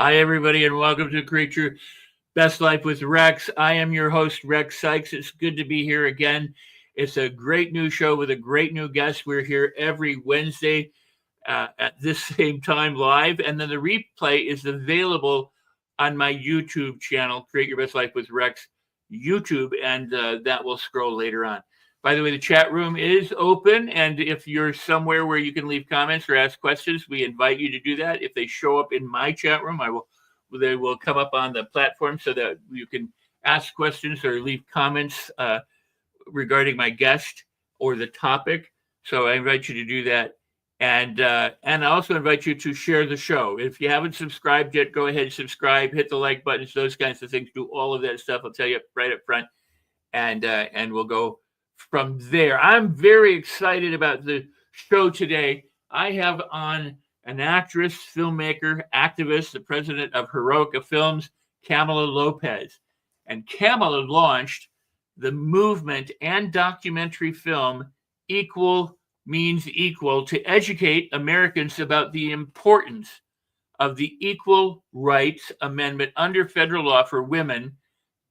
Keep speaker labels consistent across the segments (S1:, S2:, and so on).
S1: Hi, everybody, and welcome to Create Your Best Life with Rex. I am your host, Rex Sikes. It's good to be here again. It's a great new show with a great new guest. We're here every Wednesday at this same time live, and then the replay is available on my YouTube channel, Create Your Best Life with Rex YouTube, and that will scroll later on. By the way, the chat room is open, and if you're somewhere where you can leave comments or ask questions, we invite you to do that. If they show up in my chat room, they will come up on the platform so that you can ask questions or leave comments regarding my guest or the topic. So I invite you to do that, and I also invite you to share the show. If you haven't subscribed yet, go ahead and subscribe, hit the like buttons, those kinds of things. Do all of that stuff. I'll tell you right up front, and we'll go from there. I'm very excited about the show today. I have on an actress, filmmaker, activist, the president of Heroica Films, Kamala Lopez. And Kamala launched the movement and documentary film Equal Means Equal to educate Americans about the importance of the Equal Rights Amendment under federal law for women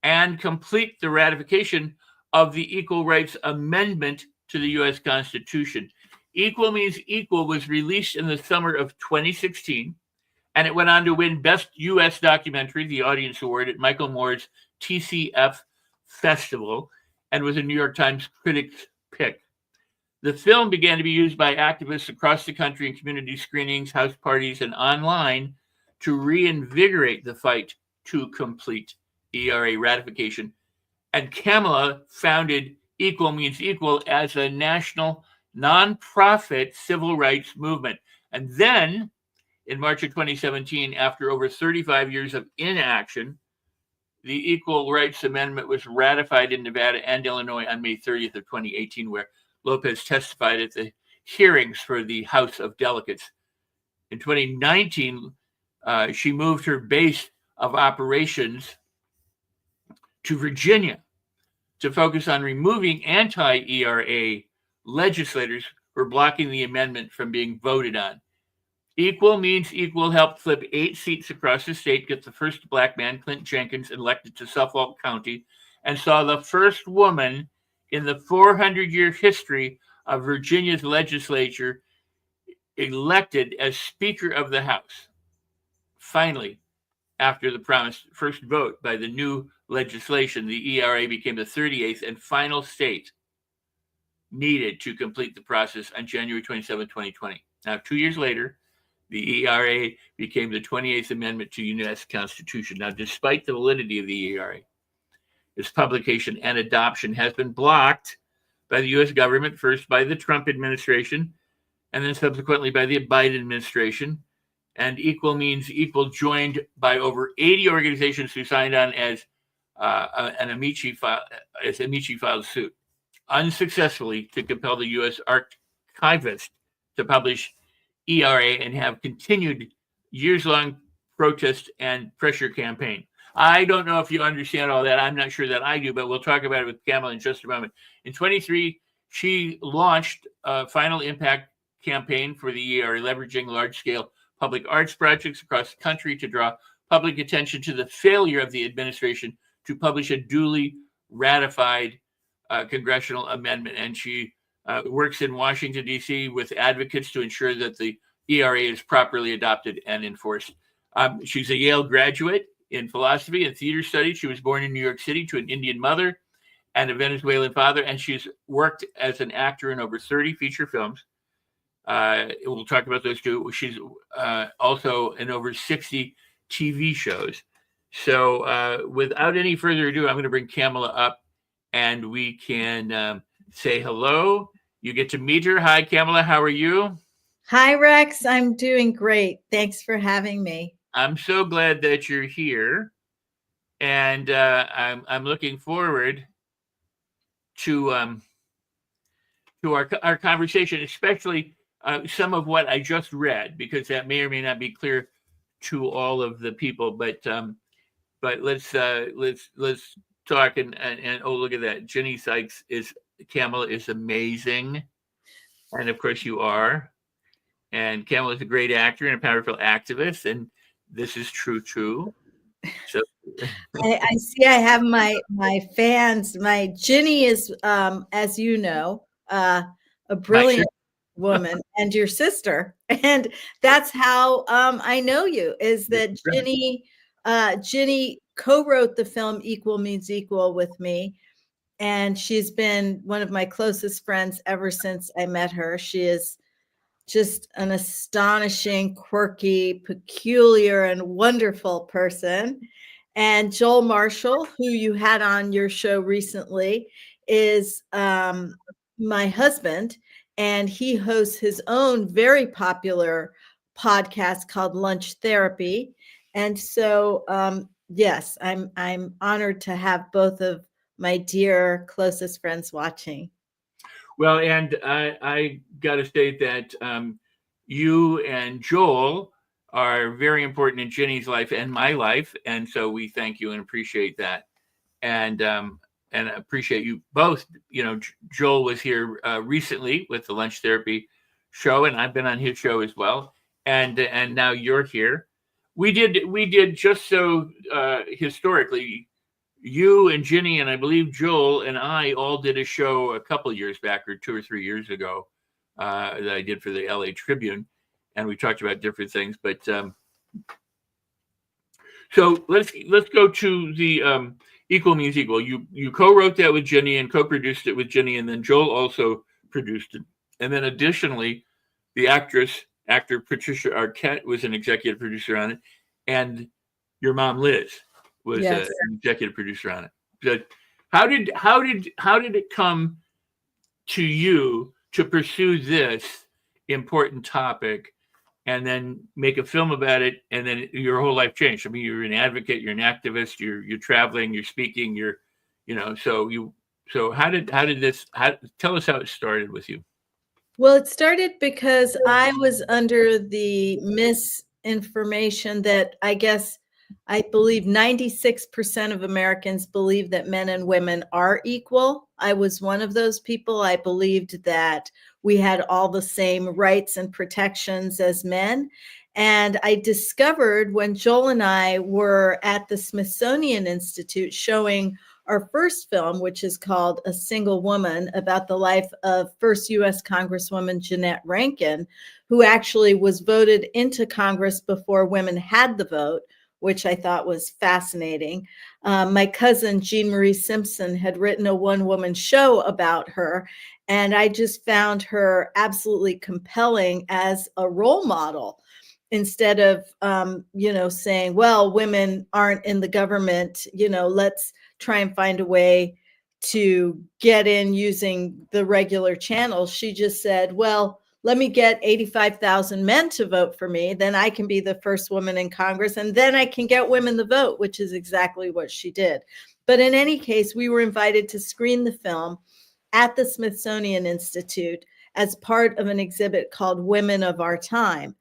S1: and complete the ratification of the Equal Rights Amendment to the U.S. Constitution. Equal Means Equal was released in the summer of 2016, and it went on to win Best U.S. Documentary, the Audience Award at Michael Moore's TCF Festival, and was a New York Times Critics' Pick. The film began to be used by activists across the country in community screenings, house parties, and online to reinvigorate the fight to complete ERA ratification. And Kamala founded Equal Means Equal as a national nonprofit civil rights movement. And then in March of 2017, after over 35 years of inaction, the Equal Rights Amendment was ratified in Nevada and Illinois on May 30th of 2018, where Lopez testified at the hearings for the House of Delegates. In 2019, she moved her base of operations to Virginia to focus on removing anti-ERA legislators who were blocking the amendment from being voted on. Equal Means Equal helped flip 8 seats across the state, get the first black man, Clint Jenkins, elected to Suffolk County, and saw the first woman in the 400-year history of Virginia's legislature elected as Speaker of the House. Finally, after the promised first vote by the new legislation, the ERA became the 38th and final state needed to complete the process on January 27, 2020. Now, 2 years later, the ERA became the 28th Amendment to the U.S. Constitution. Now, despite the validity of the ERA, its publication and adoption has been blocked by the U.S. government, first by the Trump administration, and then subsequently by the Biden administration. And Equal Means Equal joined by over 80 organizations who signed on as an Amici filed suit, unsuccessfully, to compel the U.S. archivist to publish ERA and have continued years-long protest and pressure campaign. I don't know if you understand all that. I'm not sure that I do, but we'll talk about it with Kamala in just a moment. In 23, she launched a Final Impact campaign for the ERA, leveraging large-scale public arts projects across the country to draw public attention to the failure of the administration to publish a duly ratified congressional amendment. And she works in Washington, D.C. with advocates to ensure that the ERA is properly adopted and enforced. She's a Yale graduate in philosophy and theater studies. She was born in New York City to an Indian mother and a Venezuelan father, and she's worked as an actor in over 30 feature films. We'll talk about those too. She's also in over 60 TV shows. So without any further ado, I'm going to bring Kamala up, and we can say hello. You get to meet her. Hi, Kamala. How are you?
S2: Hi, Rex. I'm doing great. Thanks for having me.
S1: I'm so glad that you're here, and I'm looking forward to our conversation, especially some of what I just read, because that may or may not be clear to all of the people. But let's talk and oh, look at that. Jenny Sikes Kamala is amazing, and of course you are. And Kamala is a great actor and a powerful activist. And This is true too. So
S2: I see I have my fans. My Ginny is, as you know, a
S1: my sister,
S2: brilliant woman, and your sister. And that's how I know you, is that Ginny co-wrote the film Equal Means Equal with me. And she's been one of my closest friends ever since I met her. She is just an astonishing, quirky, peculiar, and wonderful person. And Joel Marshall, who you had on your show recently, is my husband, and he hosts his own very popular podcast called Lunch Therapy. And so, yes, I'm honored to have both of my dear closest friends watching.
S1: well, and I got to state that you and Joel are very important in Ginny's life and my life, and so we thank you and appreciate that, and appreciate you both. You know, Joel was here recently with the Lunch Therapy show, and I've been on his show as well, and now you're here. We did just so historically. You and Ginny and I believe Joel and I all did a show a couple years back, or 2 or 3 years ago, that I did for the LA Tribune, and we talked about different things. But so let's go to the Equal Means Equal. You co-wrote that with Ginny and co-produced it with Ginny, and then Joel also produced it. And then additionally, the actor Patricia Arquette was an executive producer on it, and your mom Liz was
S2: Yes.
S1: an executive producer on it. But how did it come to you to pursue this important topic and then make a film about it, and then your whole life changed? I mean, you're an advocate, you're an activist, you're traveling, you're speaking, so tell us how it started with you.
S2: Well, it started because I was under the misinformation that I believe 96% of Americans believe that men and women are equal. I was one of those people. I believed that we had all the same rights and protections as men. And I discovered when Joel and I were at the Smithsonian Institute showing our first film, which is called A Single Woman, about the life of first U.S. Congresswoman Jeanette Rankin, who actually was voted into Congress before women had the vote, which I thought was fascinating. My cousin, Jean Marie Simpson, had written a one-woman show about her, and I just found her absolutely compelling as a role model. Instead of, saying, well, women aren't in the government, let's try and find a way to get in using the regular channels. She just said, well, let me get 85,000 men to vote for me. Then I can be the first woman in Congress, and then I can get women the vote, which is exactly what she did. But in any case, we were invited to screen the film at the Smithsonian Institute as part of an exhibit called Women of Our Time.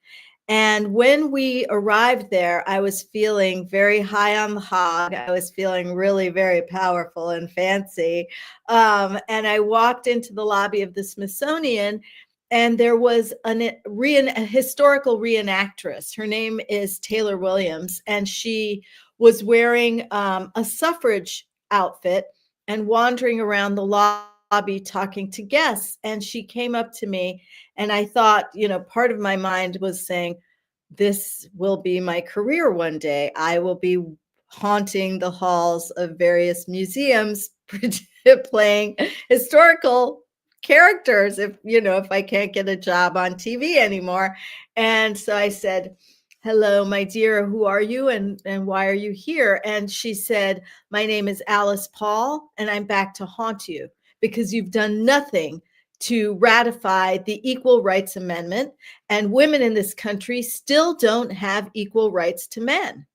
S2: And when we arrived there, I was feeling very high on the hog. I was feeling really very powerful and fancy. And I walked into the lobby of the Smithsonian, and there was a historical reenactress. Her name is Taylor Williams, and she was wearing a suffrage outfit and wandering around the lobby talking to guests. And she came up to me, and I thought, part of my mind was saying, this will be my career one day. I will be haunting the halls of various museums playing historical characters if I can't get a job on TV anymore. And so I said, hello, my dear, who are you and why are you here? And she said, my name is Alice Paul, and I'm back to haunt you because you've done nothing to ratify the Equal Rights Amendment, and women in this country still don't have equal rights to men.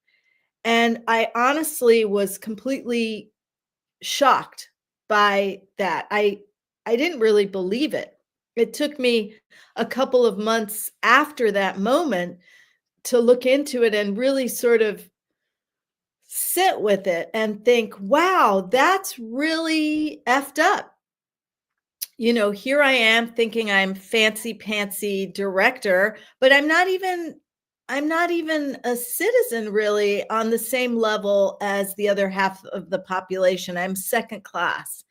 S2: And I honestly was completely shocked by that. I didn't really believe it. It took me a couple of months after that moment to look into it and really sort of sit with it and think, wow, that's really effed up. Here I am thinking I'm fancy pantsy director, but I'm not even I'm not even a citizen really on the same level as the other half of the population. I'm second class.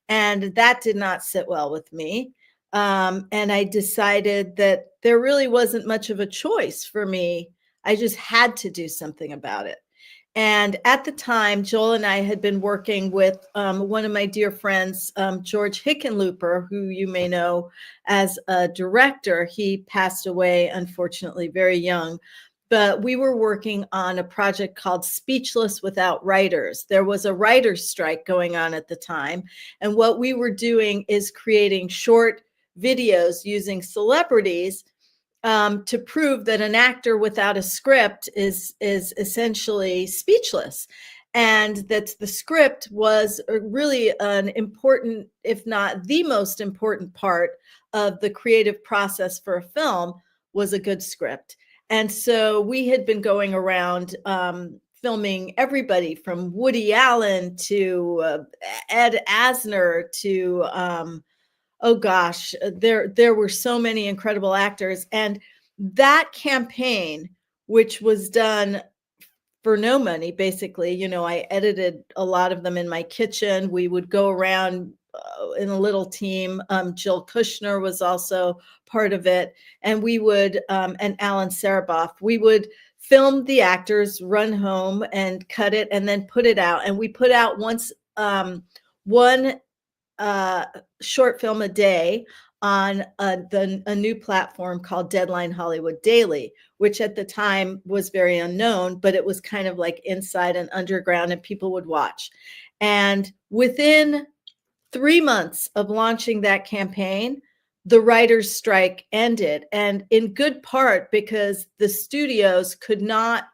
S2: And that did not sit well with me. And I decided that there really wasn't much of a choice for me. I just had to do something about it. And at the time, Joel and I had been working with one of my dear friends, George Hickenlooper, who you may know as a director. He passed away, unfortunately, very young. But we were working on a project called Speechless Without Writers. There was a writer's strike going on at the time. And what we were doing is creating short videos using celebrities to prove that an actor without a script is essentially speechless, and that the script was really an important, if not the most important part of the creative process for a film, was a good script. And so we had been going around filming everybody from Woody Allen to Ed Asner to oh gosh, there were so many incredible actors. And that campaign, which was done for no money, basically, you know, I edited a lot of them in my kitchen. We would go around in a little team. Jill Kushner was also part of it. And we would, and Alan Sereboff, we would film the actors, run home and cut it and then put it out. And we put out one short film a day on a new platform called Deadline Hollywood Daily, which at the time was very unknown, but it was kind of like inside and underground, and people would watch. And within 3 months of launching that campaign, the writers' strike ended, and in good part because the studios could not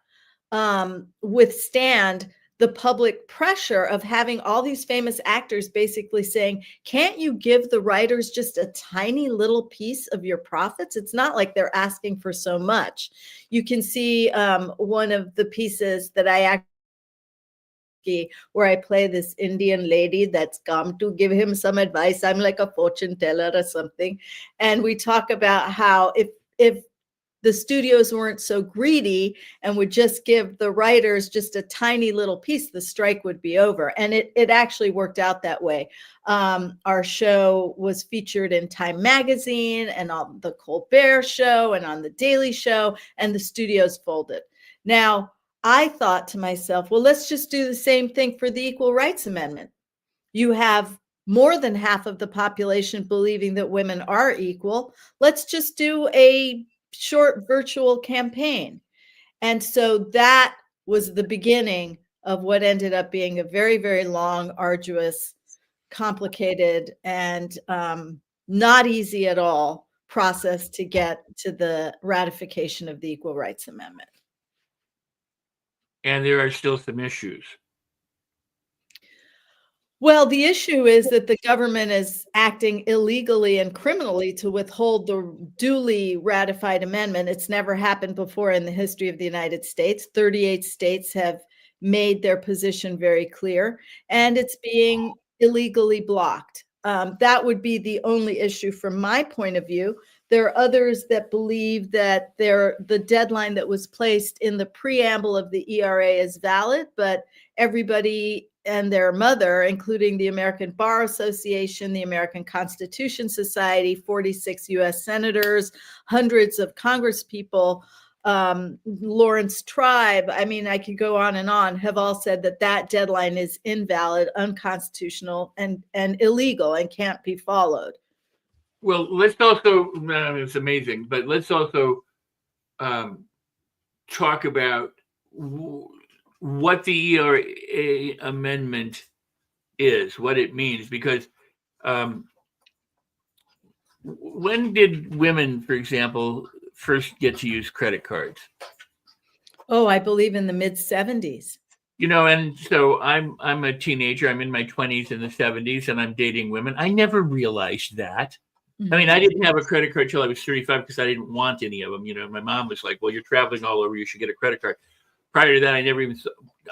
S2: withstand the public pressure of having all these famous actors basically saying, can't you give the writers just a tiny little piece of your profits? It's not like they're asking for so much. You can see one of the pieces that I actually, where I play this Indian lady that's come to give him some advice. I'm like a fortune teller or something. And we talk about how if the studios weren't so greedy and would just give the writers just a tiny little piece, the strike would be over. And it actually worked out that way. Our show was featured in Time Magazine and on the Colbert Show and on the Daily Show, and the studios folded. Now, I thought to myself, well, let's just do the same thing for the Equal Rights Amendment. You have more than half of the population believing that women are equal. Let's just do a short virtual campaign. And so that was the beginning of what ended up being a very, very long, arduous, complicated, and not easy at all process to get to the ratification of the Equal Rights Amendment.
S1: And there are still some issues.
S2: Well, the issue is that the government is acting illegally and criminally to withhold the duly ratified amendment. It's never happened before in the history of the United States. 38 states have made their position very clear, and it's being illegally blocked. That would be the only issue from my point of view. There are others that believe that the deadline that was placed in the preamble of the ERA is valid, but everybody and their mother, including the American Bar Association, the American Constitution Society, 46 US senators, hundreds of congresspeople, Lawrence Tribe, I mean, I could go on, have all said that that deadline is invalid, unconstitutional, and illegal and can't be followed.
S1: Well, let's also, it's amazing, but let's also talk about what the ERA amendment is, what it means, because when did women, for example, first get to use credit cards?
S2: Oh, I believe in the mid-70s.
S1: You know, and so I'm a teenager. I'm in my 20s in the 70s, and I'm dating women. I never realized that. I mean, I didn't have a credit card till I was 35 because I didn't want any of them. You know, my mom was like, well, you're traveling all over. You should get a credit card. Prior to that, I never even,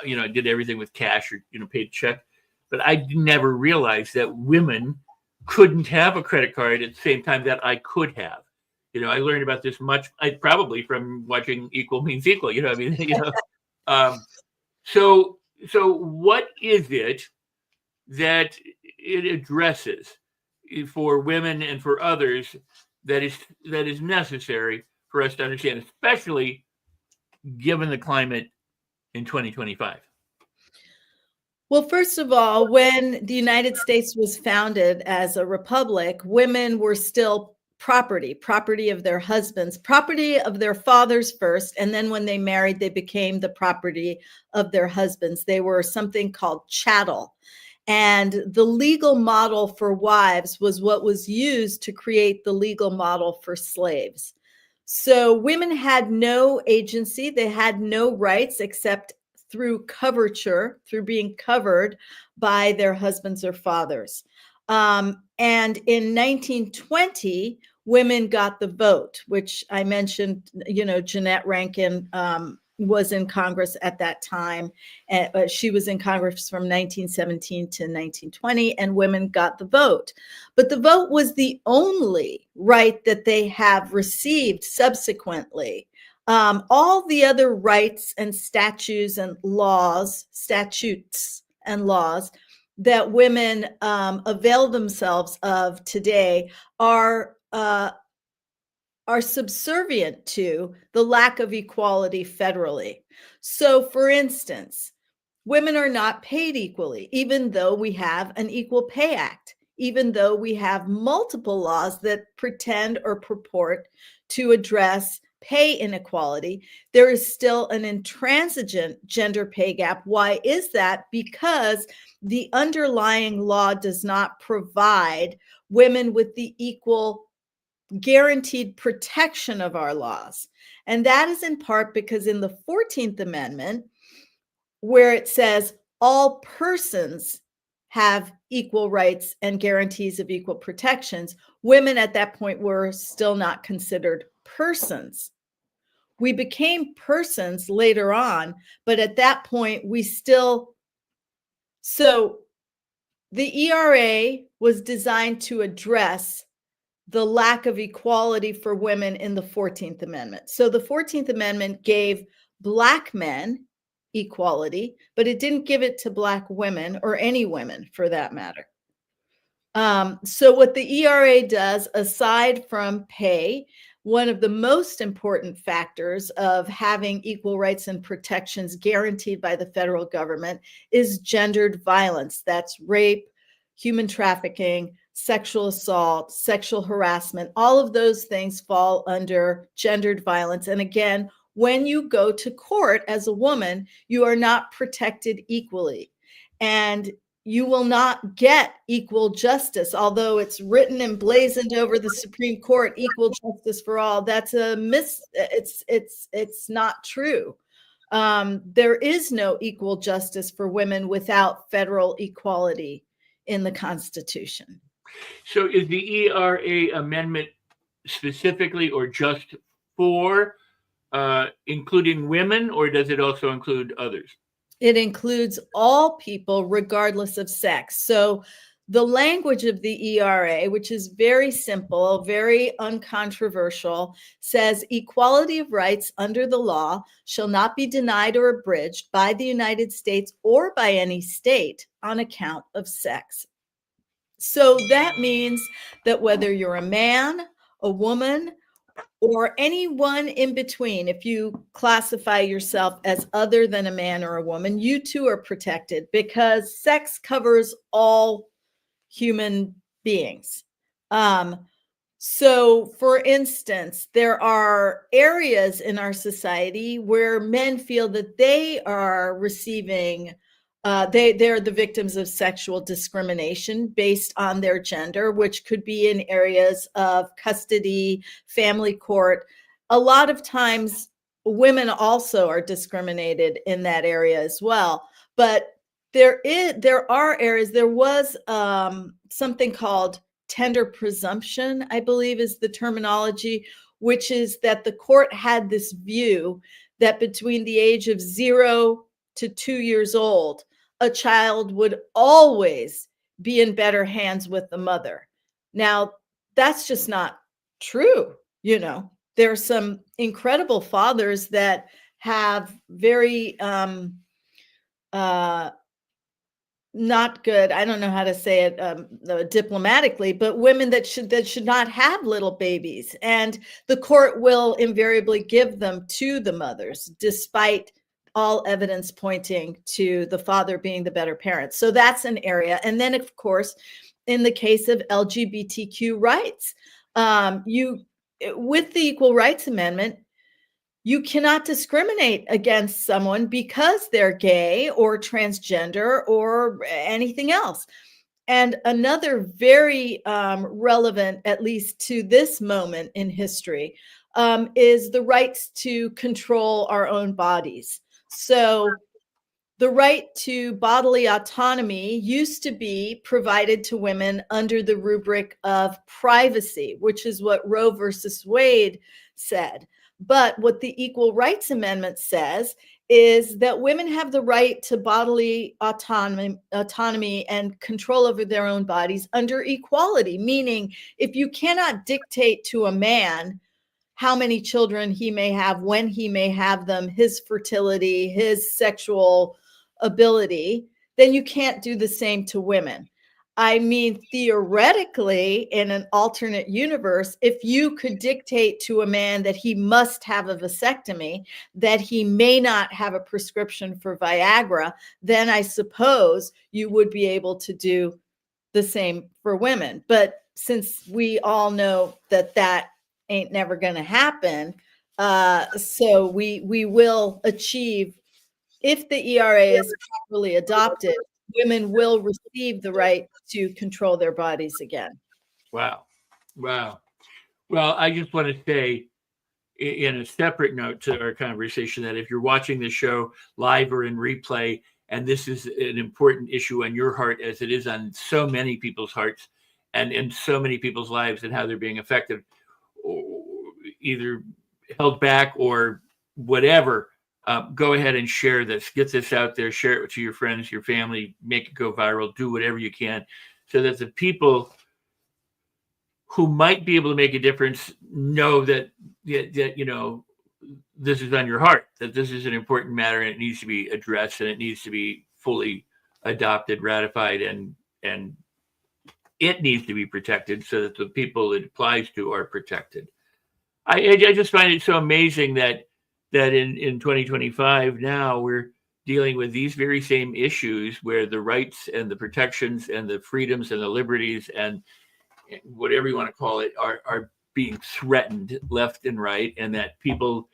S1: you know, I did everything with cash or, you know, paid check. But I never realized that women couldn't have a credit card at the same time that I could have. I learned about this probably from watching Equal Means Equal. I mean, So what is it that it addresses for women and for others that is necessary for us to understand, especially given the climate in 2025?
S2: Well, first of all, when the United States was founded as a republic, women were still property of their husbands, property of their fathers first. And then when they married, they became the property of their husbands. They were something called chattel. And the legal model for wives was what was used to create the legal model for slaves. So women had no agency, they had no rights except through coverture, through being covered by their husbands or fathers. And in 1920, women got the vote, which I mentioned, Jeanette Rankin was in Congress at that time. She was in Congress from 1917 to 1920, and women got the vote. But the vote was the only right that they have received subsequently. All the other rights and statutes and laws that women avail themselves of today are subservient to the lack of equality federally. So, for instance, women are not paid equally, even though we have an Equal Pay Act, even though we have multiple laws that pretend or purport to address pay inequality. There is still an intransigent gender pay gap. Why is that? Because the underlying law does not provide women with the equal guaranteed protection of our laws. And that is in part because in the 14th Amendment, where it says all persons have equal rights and guarantees of equal protections, women at that point were still not considered persons. We became persons later on, but at that point so the ERA was designed to address the lack of equality for women in the 14th Amendment. So the 14th Amendment gave Black men equality, but it didn't give it to Black women or any women for that matter. So what the ERA does, aside from pay, one of the most important factors of having equal rights and protections guaranteed by the federal government is gendered violence. That's rape, human trafficking, sexual assault, sexual harassment. All of those things fall under gendered violence. And again, when you go to court as a woman, you are not protected equally. And you will not get equal justice, although it's written and blazoned over the Supreme Court, equal justice for all. That's it's not true. There is no equal justice for women without federal equality in the Constitution.
S1: So is the ERA amendment specifically or just for including women, or does it also include others?
S2: It includes all people regardless of sex. So the language of the ERA, which is very simple, very uncontroversial, says equality of rights under the law shall not be denied or abridged by the United States or by any state on account of sex. So that means that whether you're a man, a woman, or anyone in between, if you classify yourself as other than a man or a woman, you too are protected because sex covers all human beings. So, for instance, there are areas in our society where men feel that they are receiving they're the victims of sexual discrimination based on their gender, which could be in areas of custody, family court. A lot of times, women also are discriminated in that area as well. But there are areas. There was something called tender presumption, I believe is the terminology, which is that the court had this view that between the age of 0 to 2 years old, a child would always be in better hands with the mother. Now, that's just not true. There are some incredible fathers that have very not good, I don't know how to say it diplomatically, but women that should not have little babies, and the court will invariably give them to the mothers, despite all evidence pointing to the father being the better parent. So that's an area. And then, of course, in the case of LGBTQ rights, with the Equal Rights Amendment, you cannot discriminate against someone because they're gay or transgender or anything else. And another very relevant, at least to this moment in history, is the rights to control our own bodies. So the right to bodily autonomy used to be provided to women under the rubric of privacy, which is what Roe versus Wade said. But what the Equal Rights Amendment says is that women have the right to bodily autonomy and control over their own bodies under equality, meaning if you cannot dictate to a man how many children he may have, when he may have them, his fertility, his sexual ability, then you can't do the same to women. I mean, theoretically, in an alternate universe, if you could dictate to a man that he must have a vasectomy, that he may not have a prescription for Viagra, then I suppose you would be able to do the same for women. But since we all know that that ain't never going to happen, so we will achieve, if the ERA is properly adopted, women will receive the right to control their bodies again.
S1: Wow. Well, I just want to say in a separate note to our conversation that if you're watching the show live or in replay, and this is an important issue on your heart, as it is on so many people's hearts and in so many people's lives and how they're being affected, or either held back or whatever, go ahead and share this. Get this out there. Share it to your friends, your family. Make it go viral. Do whatever you can so that the people who might be able to make a difference know that this is on your heart, that this is an important matter and it needs to be addressed and it needs to be fully adopted, ratified, and it needs to be protected so that the people it applies to are protected. I just find it so amazing that in 2025 now we're dealing with these very same issues where the rights and the protections and the freedoms and the liberties and whatever you want to call it are being threatened left and right, and that people,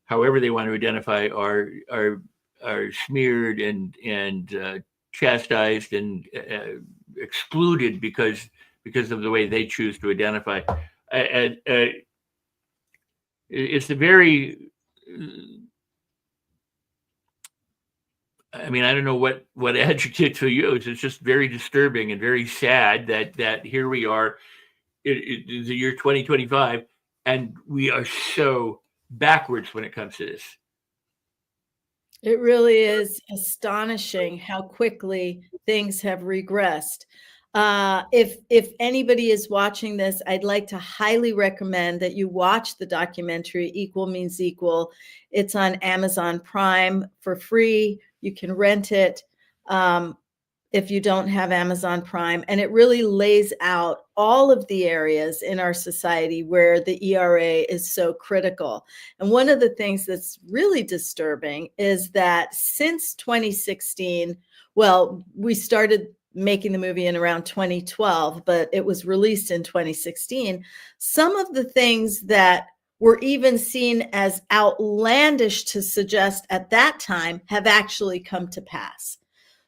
S1: however they want to identify, are smeared and chastised and excluded because of the way they choose to identify. It's a very, I mean, I don't know what adjective to use. It's just very disturbing and very sad that here we are in the year 2025 and we are so backwards when it comes to this.
S2: It really is astonishing how quickly things have regressed. If anybody is watching this, I'd like to highly recommend that you watch the documentary Equal Means Equal. It's on Amazon Prime for free. You can rent it if you don't have Amazon Prime. And it really lays out all of the areas in our society where the ERA is so critical. And one of the things that's really disturbing is that since 2016, well, we started making the movie in around 2012, but it was released in 2016. Some of the things that were even seen as outlandish to suggest at that time have actually come to pass.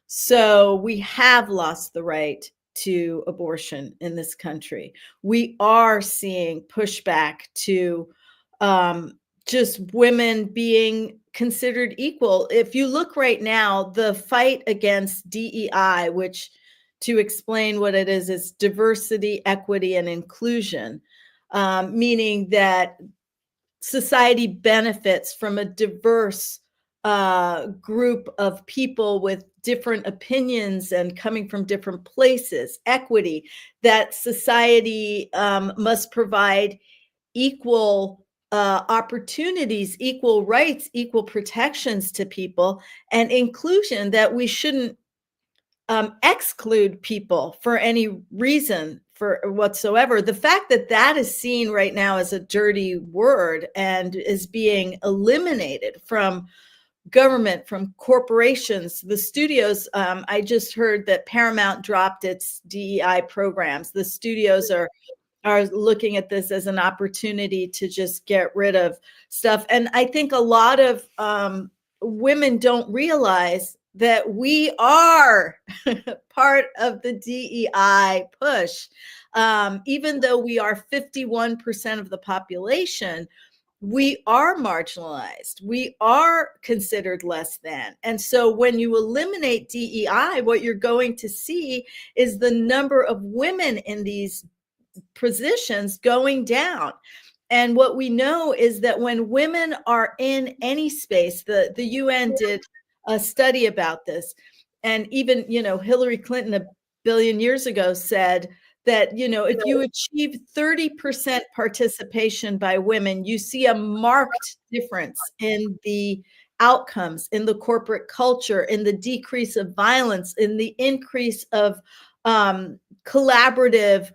S2: So we have lost the right to abortion in this country. We are seeing pushback to just women being considered equal. If you look right now, the fight against DEI, which, to explain what it is diversity, equity, and inclusion, meaning that society benefits from a diverse group of people with different opinions and coming from different places. Equity, that society must provide equal opportunities, equal rights, equal protections to people, and inclusion, that we shouldn't exclude people for any reason for whatsoever. The fact that that is seen right now as a dirty word and is being eliminated from government, from corporations, the studios. I just heard that Paramount dropped its DEI programs. The studios are looking at this as an opportunity to just get rid of stuff. And I think a lot of women don't realize that we are part of the DEI push. Even though we are 51% of the population, we are marginalized. We are considered less than. And so when you eliminate DEI, what you're going to see is the number of women in these positions going down. And what we know is that when women are in any space, the UN did a study about this. And even, Hillary Clinton a billion years ago said that, if you achieve 30% participation by women, you see a marked difference in the outcomes, in the corporate culture, in the decrease of violence, in the increase of collaborative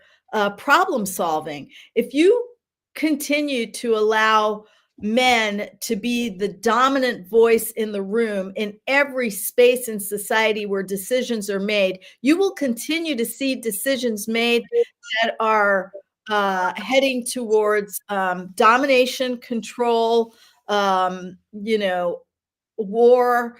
S2: problem solving. If you continue to allow men to be the dominant voice in the room in every space in society where decisions are made, you will continue to see decisions made that are heading towards domination, control, war,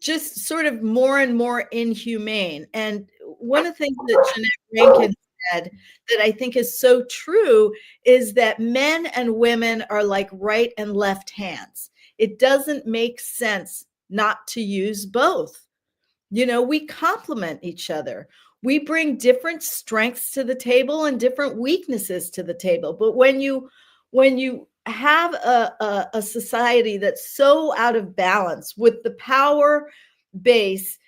S2: just sort of more and more inhumane. And one of the things that Jeanette Rankin said that I think is so true is that men and women are like right and left hands. It doesn't make sense not to use both. We complement each other. We bring different strengths to the table and different weaknesses to the table. But when you have a society that's so out of balance, with the power base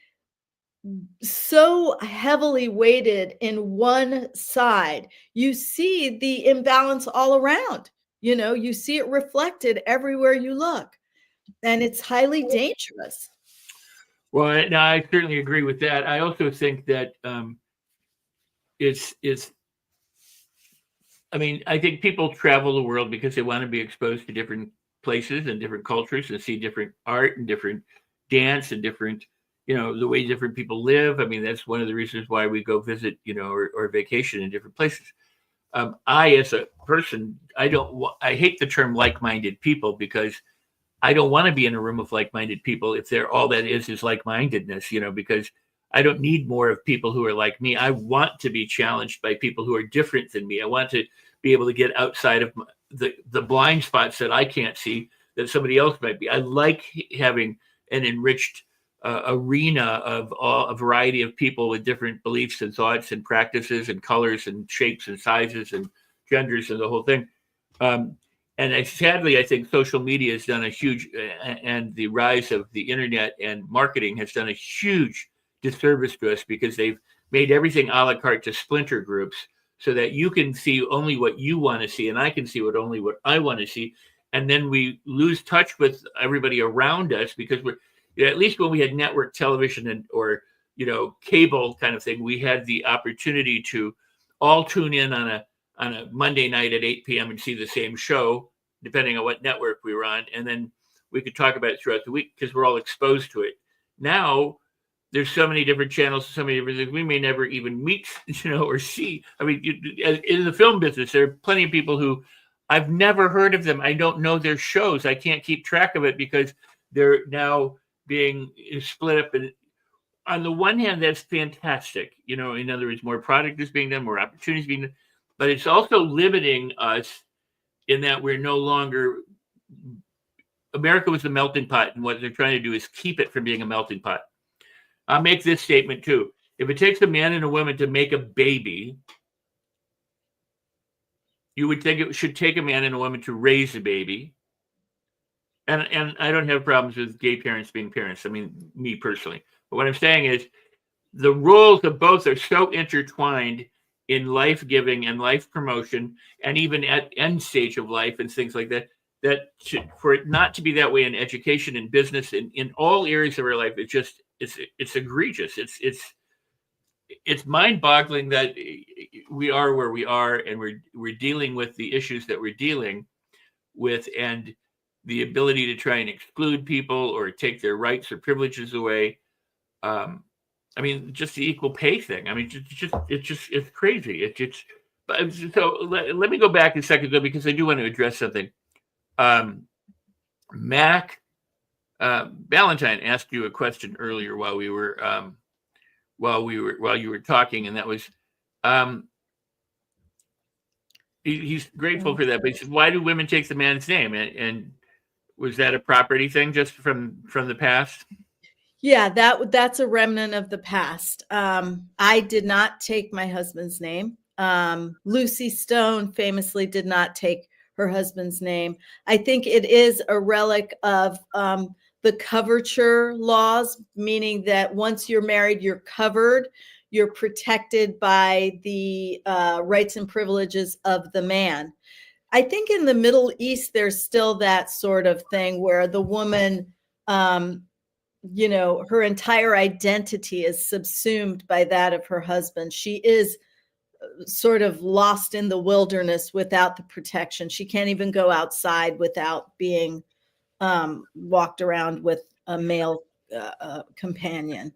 S2: so heavily weighted in one side, you see the imbalance all around. You see it reflected everywhere you look, and it's highly dangerous.
S1: Well, I certainly agree with that. I also think that I think people travel the world because they want to be exposed to different places and different cultures, and see different art and different dance and different, the way different people live. I mean, that's one of the reasons why we go visit, or vacation in different places. I, as a person, I hate the term like-minded people, because I don't want to be in a room of like-minded people if they're all that is like-mindedness, because I don't need more of people who are like me. I want to be challenged by people who are different than me. I want to be able to get outside of the blind spots that I can't see that somebody else might be. I like having an enriched arena of a variety of people with different beliefs and thoughts and practices and colors and shapes and sizes and genders and the whole thing. And sadly, I think social media has done a huge, and the rise of the internet and marketing has done a huge disservice to us, because they've made everything a la carte to splinter groups, so that you can see only what you want to see, and I can see only what I want to see. And then we lose touch with everybody around us, because at least when we had network television or cable kind of thing, we had the opportunity to all tune in on a Monday night at 8 p.m. and see the same show, depending on what network we were on. And then we could talk about it throughout the week, because we're all exposed to it. Now, there's so many different channels, so many different things we may never even meet, or see. I mean, in the film business, there are plenty of people who I've never heard of them. I don't know their shows. I can't keep track of it, because they're now being split up. And on the one hand, that's fantastic. In other words, more product is being done, more opportunities being done. But it's also limiting us in that we're no longer. America was the melting pot, and what they're trying to do is keep it from being a melting pot. I'll make this statement too. If it takes a man and a woman to make a baby, you would think it should take a man and a woman to raise a baby. And I don't have problems with gay parents being parents. I mean, me personally. But what I'm saying is, the roles of both are so intertwined, in life giving and life promotion, and even at end stage of life and things like that. For it not to be that way in education and business and in all areas of our life, it's egregious. It's mind-boggling that we are where we are, and we're dealing with the issues that we're dealing with, and the ability to try and exclude people or take their rights or privileges away. I mean, just the equal pay thing. I mean, it's crazy. But so let me go back a second though, because I do want to address something. Mac Valentine asked you a question earlier while you were talking, and that was, he's grateful for that. But he said, "Why do women take the man's name?" And was that a property thing just from the past?
S2: Yeah, that's a remnant of the past. I did not take my husband's name. Lucy Stone famously did not take her husband's name. I think it is a relic of the coverture laws, meaning that once you're married, you're covered, you're protected by the rights and privileges of the man. I think in the Middle East, there's still that sort of thing where the woman, her entire identity is subsumed by that of her husband. She is sort of lost in the wilderness without the protection. She can't even go outside without being walked around with a male companion.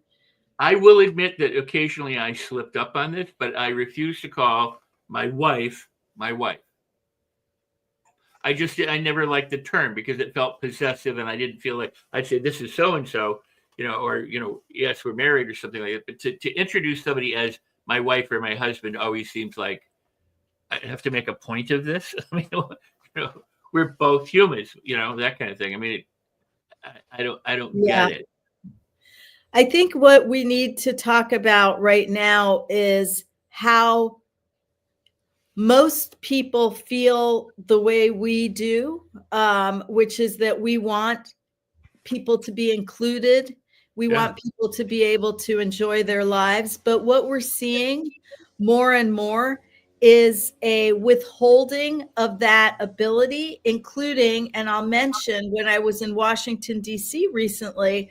S1: I will admit that occasionally I slipped up on this, but I refuse to call my wife my wife. I never liked the term because it felt possessive, and I didn't feel like I'd say this is so and so, or yes, we're married or something like that. But to introduce somebody as my wife or my husband always seems like I have to make a point of this. I mean, we're both humans, that kind of thing. I mean, I don't get it.
S2: I think what we need to talk about right now is how most people feel the way we do, which is that we want people to be included. We want people to be able to enjoy their lives. But what we're seeing more and more is a withholding of that ability, including, and I'll mention, when I was in Washington, D.C. recently,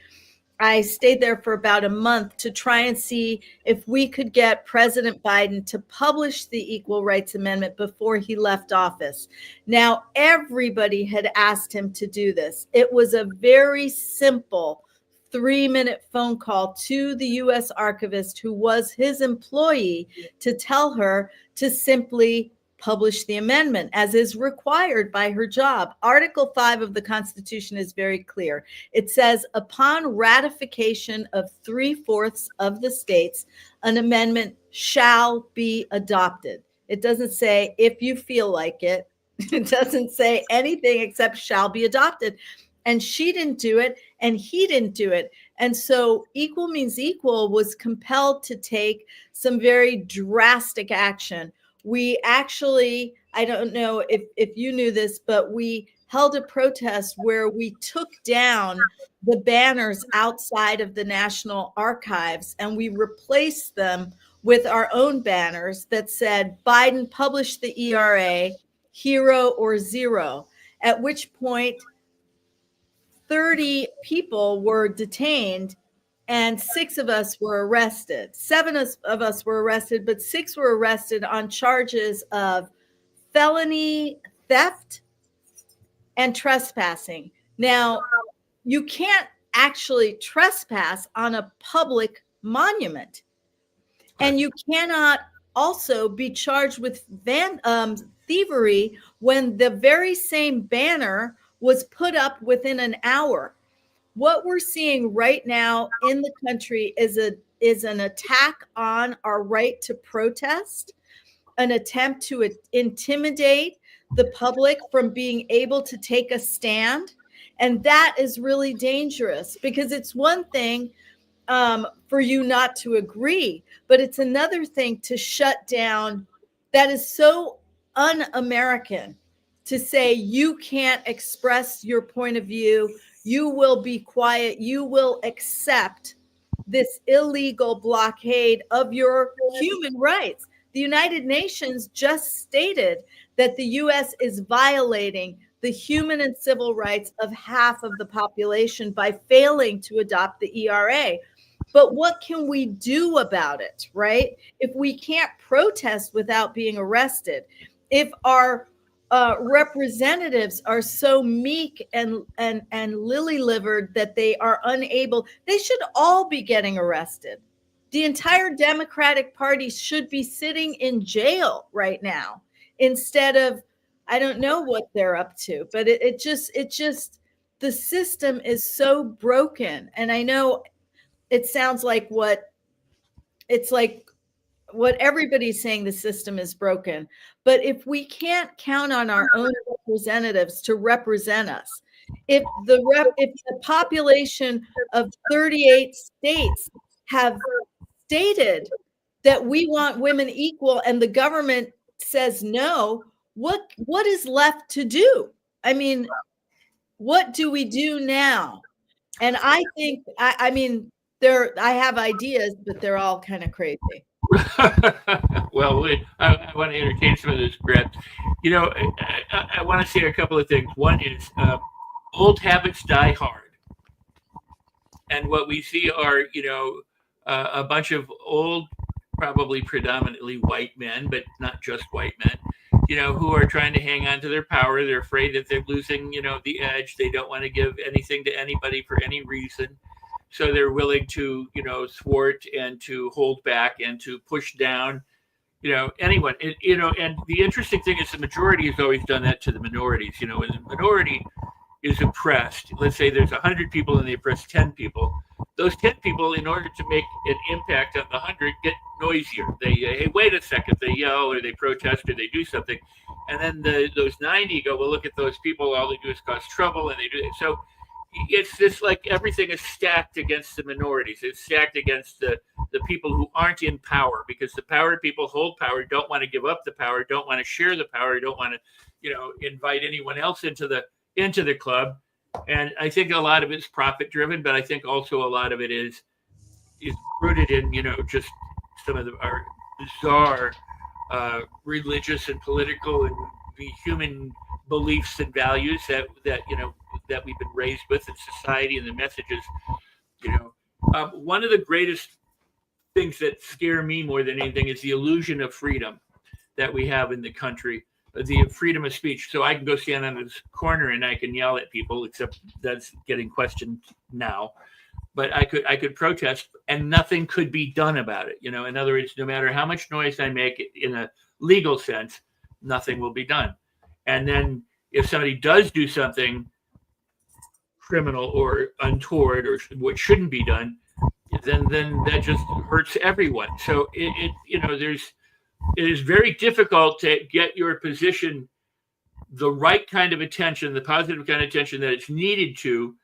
S2: I stayed there for about a month to try and see if we could get President Biden to publish the Equal Rights Amendment before he left office. Now, everybody had asked him to do this. It was a very simple 3-minute phone call to the U.S. archivist, who was his employee, to tell her to simply publish the amendment, as is required by her job. Article 5 of the Constitution is very clear. It says, upon ratification of 3/4 of the states, an amendment shall be adopted. It doesn't say if you feel like it. It doesn't say anything except shall be adopted. And she didn't do it, and he didn't do it. And so Equal Means Equal was compelled to take some very drastic action. We actually, I don't know if you knew this, but we held a protest where we took down the banners outside of the National Archives, and we replaced them with our own banners that said, Biden published the ERA, hero or zero, at which point 30 people were detained and 6 of us were arrested. 7 of us were arrested, but 6 were arrested on charges of felony theft and trespassing. Now, you can't actually trespass on a public monument, and you cannot also be charged with thievery when the very same banner was put up within an hour. What we're seeing right now in the country is an attack on our right to protest, an attempt to intimidate the public from being able to take a stand. And that is really dangerous, because it's one thing for you not to agree, but it's another thing to shut down. That is so un-American, to say you can't express your point of view. You will be quiet. You will accept this illegal blockade of your human rights. The United Nations just stated that the U.S. is violating the human and civil rights of half of the population by failing to adopt the ERA. But what can we do about it, right? If we can't protest without being arrested, if our representatives are so meek and lily-livered that they are unable, they should all be getting arrested. The entire Democratic Party should be sitting in jail right now instead of, I don't know what they're up to, but it just, the system is so broken. And I know it sounds like what everybody's saying, the system is broken. But if we can't count on our own representatives to represent us, if the population of 38 states have stated that we want women equal and the government says no, what is left to do? I mean, what do we do now? And I think, I mean, I have ideas, but they're all kind of crazy.
S1: Well, I want to entertain some of those, Brett. You know, I want to say a couple of things. One is old habits die hard. And what we see are, you know, a bunch of old, probably predominantly white men, but not just white men, you know, who are trying to hang on to their power. They're afraid that they're losing, you know, the edge. They don't want to give anything to anybody for any reason. So they're willing to, you know, thwart and to hold back and to push down, you know, anyone. You know, and the interesting thing is the majority has always done that to the minorities. You know, when the minority is oppressed, let's say there's 100 people and they oppress 10 people. Those 10 people, in order to make an impact on the 100, get noisier. They, hey, wait a second, they yell or they protest or they do something. And then those 90 go, well, look at those people. All they do is cause trouble, and they do it. So it's just like everything is stacked against the minorities. It's stacked against the people who aren't in power, because the power people hold power, don't want to give up the power, don't want to share the power, don't want to, you know, invite anyone else into the club. And I think a lot of it's profit driven, but I think also a lot of it is rooted in, you know, just some of our bizarre religious and political and the human beliefs and values that you know that we've been raised with in society, and the messages. You know, one of the greatest things that scare me more than anything is the illusion of freedom that we have in the country, the freedom of speech. So I can go stand on this corner and I can yell at people, except that's getting questioned now. But I could protest and nothing could be done about it. You know, in other words, no matter how much noise I make in a legal sense, nothing will be done. And then if somebody does do something criminal or untoward or what shouldn't be done, then that just hurts everyone. So it you know, it is very difficult to get your position the right kind of attention, the positive kind of attention that it's needed to,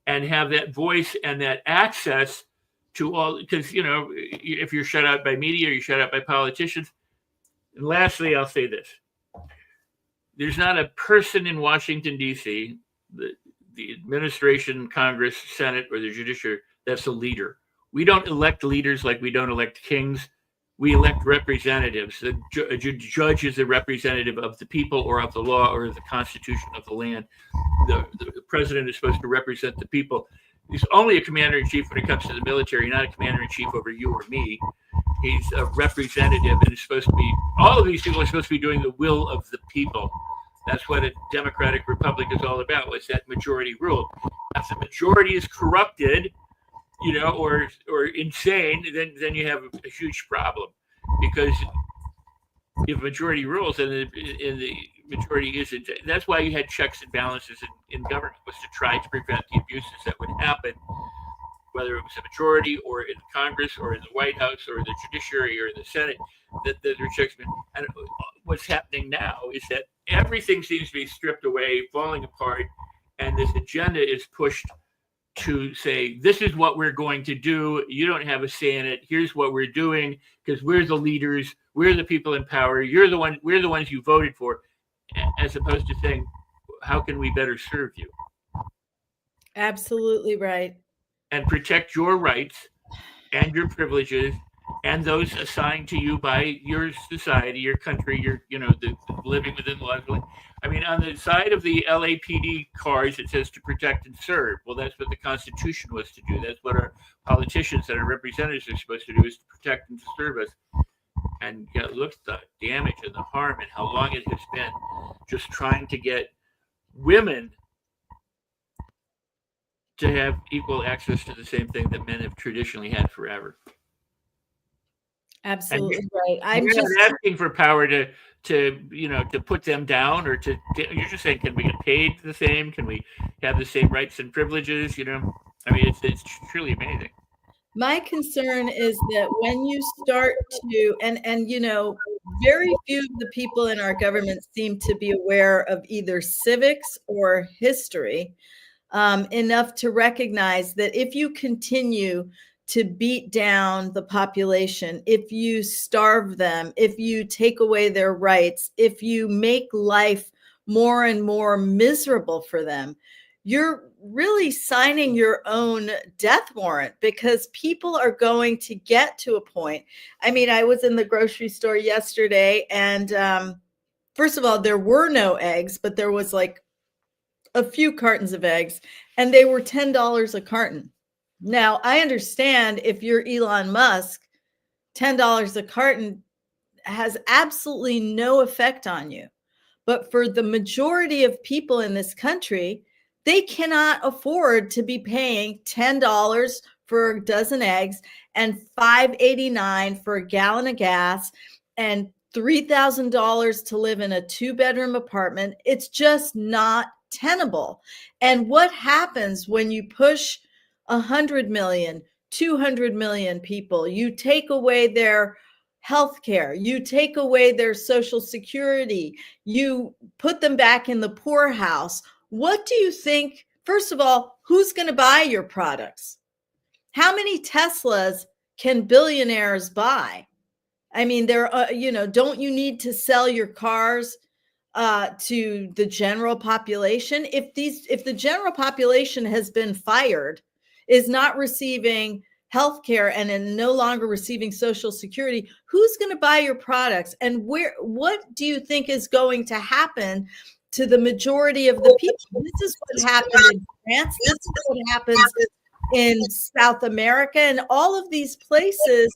S1: and have that voice and that access to all, because, you know, if you're shut out by media, or you're shut out by politicians. And lastly, I'll say this. There's not a person in Washington, D.C., the administration, Congress, Senate, or the judiciary that's a leader. We don't elect leaders like we don't elect kings. We elect representatives. A judge is a representative of the people or of the law or the constitution of the land. The president is supposed to represent the people. He's only a commander-in-chief when it comes to the military, not a commander-in-chief over you or me. He's a representative, and it's supposed to be, all of these people are supposed to be doing the will of the people. That's what a democratic republic is all about, was that majority rule. If the majority is corrupted, you know, or insane, then you have a huge problem, because if majority rules and the majority isn't, that's why you had checks and balances in government, was to try to prevent the abuses that would happen, whether it was a majority or in Congress or in the White House or the judiciary or in the Senate, that there are checks. And what's happening now is that everything seems to be stripped away, falling apart, and this agenda is pushed to say, this is what we're going to do. You don't have a say in it. Here's what we're doing, because we're the leaders. We're the people in power. We're the ones you voted for, as opposed to saying, how can we better serve you?
S2: Absolutely right.
S1: And protect your rights and your privileges and those assigned to you by your society, your country, the living within the laws. I mean, on the side of the LAPD cars, it says to protect and serve. Well, that's what the Constitution was to do. That's what our politicians and our representatives are supposed to do, is to protect and to serve us. And look at the damage and the harm and how long it has been just trying to get women to have equal access to the same thing that men have traditionally had forever.
S2: Absolutely right.
S1: You're not asking for power to put them down, or you're just saying, can we get paid the same? Can we have the same rights and privileges? I mean, it's truly amazing.
S2: My concern is that when you start to, and very few of the people in our government seem to be aware of either civics or history enough to recognize that if you continue to beat down the population, if you starve them, if you take away their rights, if you make life more and more miserable for them, you're really signing your own death warrant, because people are going to get to a point. I mean, I was in the grocery store yesterday, and first of all, there were no eggs, but there was like a few cartons of eggs, and they were $10 a carton. Now, I understand if you're Elon Musk, $10 a carton has absolutely no effect on you. But for the majority of people in this country, they cannot afford to be paying $10 for a dozen eggs and $5.89 for a gallon of gas and $3,000 to live in a 2-bedroom apartment. It's just not tenable. And what happens when you push 100 million, 200 million people? You take away their health care, you take away their Social Security, you put them back in the poorhouse. What do you think? First of all, who's going to buy your products? How many Teslas can billionaires buy? I mean, don't you need to sell your cars to the general population? If the general population has been fired, is not receiving health care and no longer receiving Social Security, who's going to buy your products? And what do you think is going to happen to the majority of the people? This is what happened in France. This is what happens in South America and all of these places,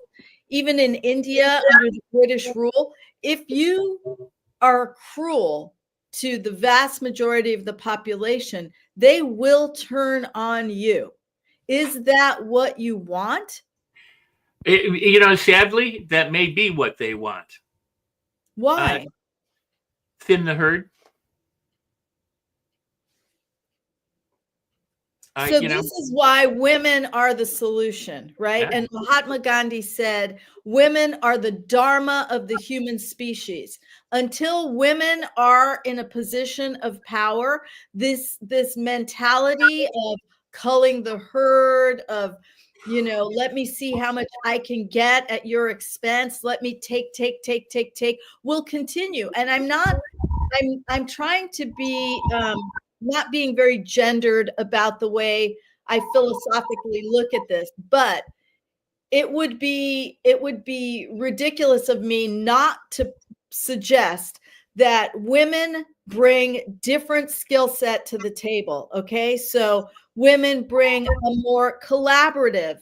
S2: even in India under the British rule. If you are cruel to the vast majority of the population, they will turn on you. Is that what you want?
S1: Sadly, that may be what they want.
S2: Why?
S1: Thin the herd.
S2: So this is why women are the solution, right? Yeah. And Mahatma Gandhi said, women are the dharma of the human species. Until women are in a position of power, this mentality of culling the herd, of, let me see how much I can get at your expense, let me take, will continue. And I'm trying to be not being very gendered about the way I philosophically look at this, but it would be ridiculous of me not to suggest that women bring different skill set to the table. Okay, so women bring a more collaborative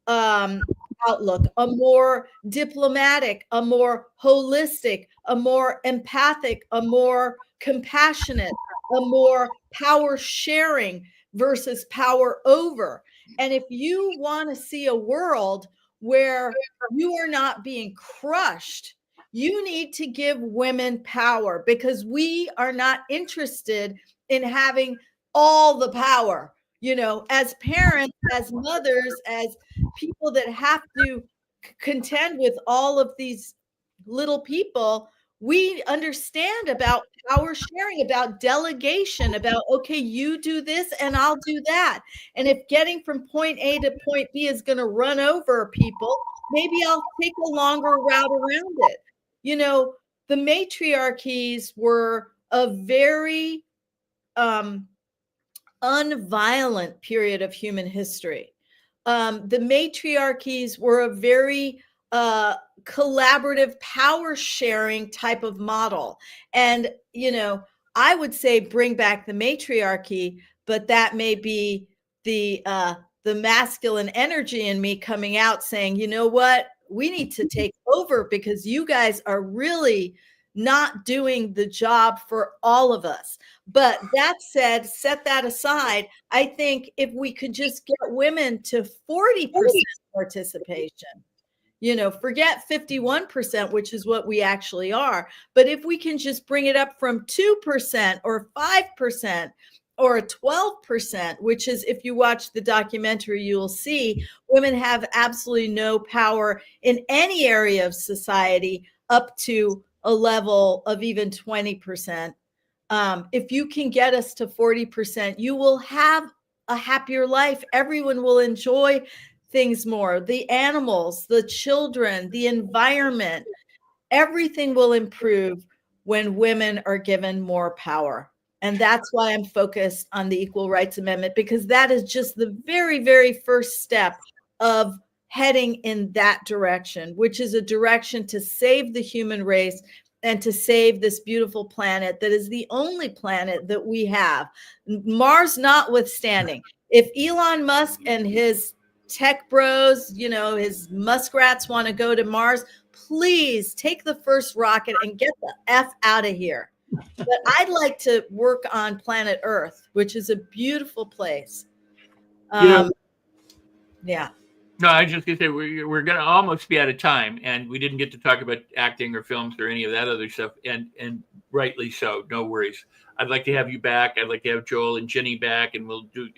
S2: outlook, a more diplomatic, a more holistic, a more empathic, a more compassionate, a more power sharing versus power over. And if you want to see a world where you are not being crushed, you need to give women power, because we are not interested in having all the power. As parents, as mothers, as people that have to contend with all of these little people, we understand about power sharing, about delegation, about, okay, you do this and I'll do that. And if getting from point A to point B is going to run over people, maybe I'll take a longer route around it. The matriarchies were a very unviolent period of human history. The matriarchies were a very collaborative power sharing type of model. And, I would say bring back the matriarchy, but that may be the masculine energy in me coming out saying, you know what, we need to take over because you guys are really not doing the job for all of us. But that said, set that aside. I think if we could just get women to 40% participation, forget 51%, which is what we actually are. But if we can just bring it up from 2% or 5% or 12%, which is, if you watch the documentary, you will see women have absolutely no power in any area of society up to a level of even 20%. If you can get us to 40%, you will have a happier life. Everyone will enjoy things more. The animals, the children, the environment, everything will improve when women are given more power. And that's why I'm focused on the Equal Rights Amendment, because that is just the very, very first step of heading in that direction, which is a direction to save the human race and to save this beautiful planet that is the only planet that we have, Mars notwithstanding. If Elon Musk and his tech bros, his muskrats want to go to Mars, please take the first rocket and get the F out of here. But I'd like to work on planet Earth, which is a beautiful place. Yeah.
S1: No, I was just going to say, we're going to almost be out of time, and we didn't get to talk about acting or films or any of that other stuff, and rightly so. No worries. I'd like to have you back. I'd like to have Joel and Ginny back, and we'll do,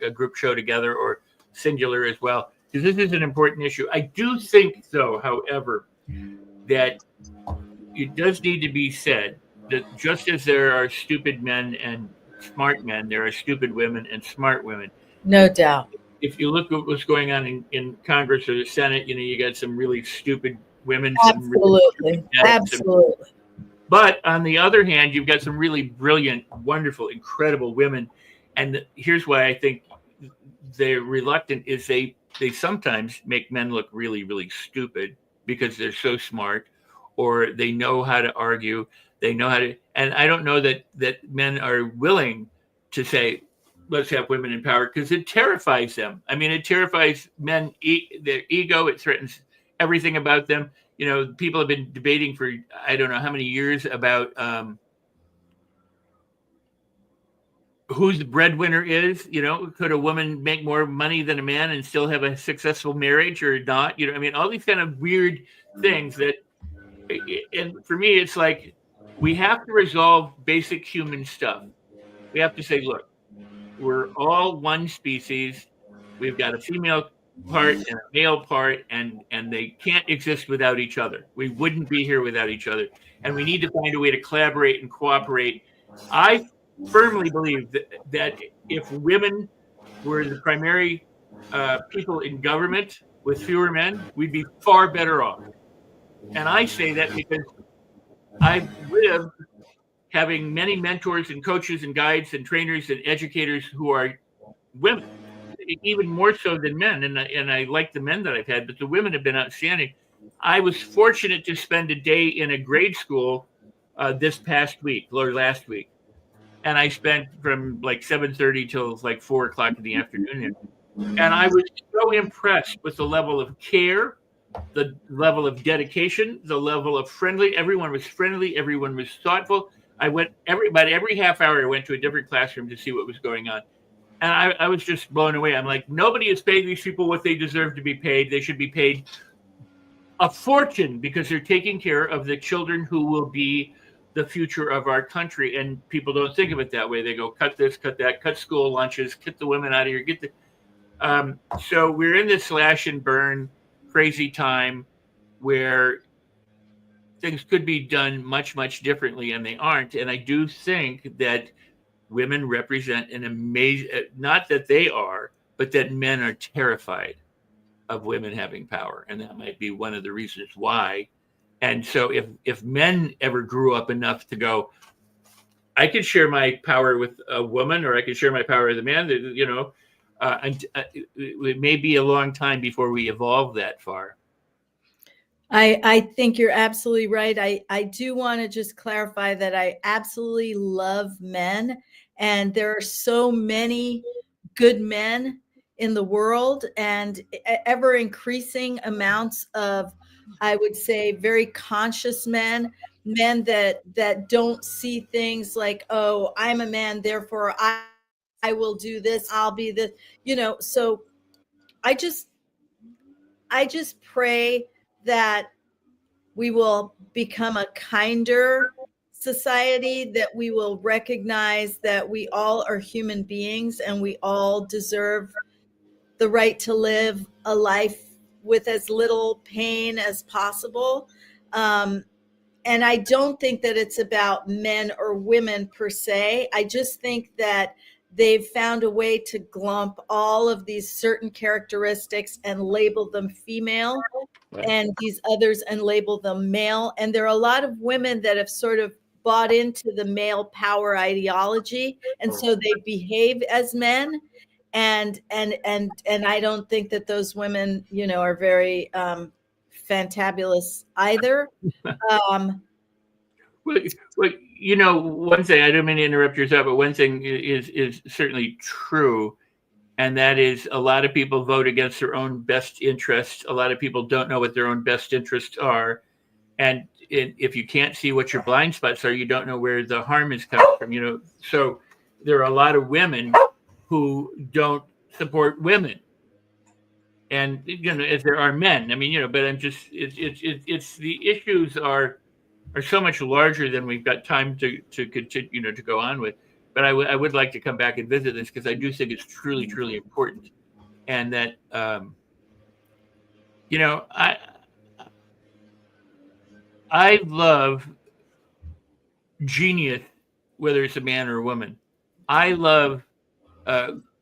S1: a group show together, or singular as well, because this is an important issue. I do think, though, however, that it does need to be said that just as there are stupid men and smart men, there are stupid women and smart women.
S2: No doubt.
S1: If you look at what's going on in Congress or the Senate, you got some really stupid women.
S2: Absolutely. Absolutely.
S1: But on the other hand, you've got some really brilliant, wonderful, incredible women. And here's why I think they're reluctant is they sometimes make men look really, really stupid because they're so smart, or they know how to argue. They know how to, and I don't know that men are willing to say, let's have women in power, because it terrifies them. I mean, it terrifies men, their ego. It threatens everything about them. People have been debating for, I don't know how many years about who the breadwinner is. Could a woman make more money than a man and still have a successful marriage or not? All these kind of weird things that, and for me, it's like, we have to resolve basic human stuff. We have to say, look, we're all one species. We've got a female part and a male part, and they can't exist without each other. We wouldn't be here without each other. And we need to find a way to collaborate and cooperate. I firmly believe that if women were the primary people in government with fewer men, we'd be far better off. And I say that because I've lived having many mentors and coaches and guides and trainers and educators who are women, even more so than men. And I like the men that I've had, but the women have been outstanding. I was fortunate to spend a day in a grade school this past week or last week. And I spent from like 7:30 till like 4 o'clock in the afternoon. And I was so impressed with the level of care, the level of dedication, the level of friendly. Everyone was friendly. Everyone was thoughtful. I went about every half hour. I went to a different classroom to see what was going on, and I was just blown away. I'm like, nobody is paying these people what they deserve to be paid. They should be paid a fortune because they're taking care of the children who will be the future of our country. And people don't think of it that way. They go, cut this, cut that, cut school lunches, get the women out of here, get the. So we're in this slash and burn crazy time where things could be done much, much differently, and they aren't. And I do think that women represent an amazing, not that they are, but that men are terrified of women having power. And that might be one of the reasons why. And so if men ever grew up enough to go, I could share my power with a woman, or I could share my power with a man, and it may be a long time before we evolve that far.
S2: I think you're absolutely right. I do want to just clarify that I absolutely love men, and there are so many good men in the world, and ever increasing amounts of, I would say, very conscious men, men that don't see things like, oh, I'm a man, therefore I will do this, I'll be this, so I just I just pray that we will become a kinder society, that we will recognize that we all are human beings and we all deserve the right to live a life with as little pain as possible. And I don't think that it's about men or women per se. I just think that they've found a way to glump all of these certain characteristics and label them female, and these others and label them male. And there are a lot of women that have sort of bought into the male power ideology, and so they behave as men. And I don't think that those women, are very fantabulous either. Um,
S1: Well, one thing, I don't mean to interrupt your thought, but one thing is certainly true, and that is a lot of people vote against their own best interests. A lot of people don't know what their own best interests are, and if you can't see what your blind spots are, you don't know where the harm is coming from. So there are a lot of women who don't support women, and as there are men. I mean, but I'm just it's the issues are so much larger than we've got time to continue, to go on with. But I would like to come back and visit this because I do think it's truly, truly important, and that I love genius, whether it's a man or a woman. I love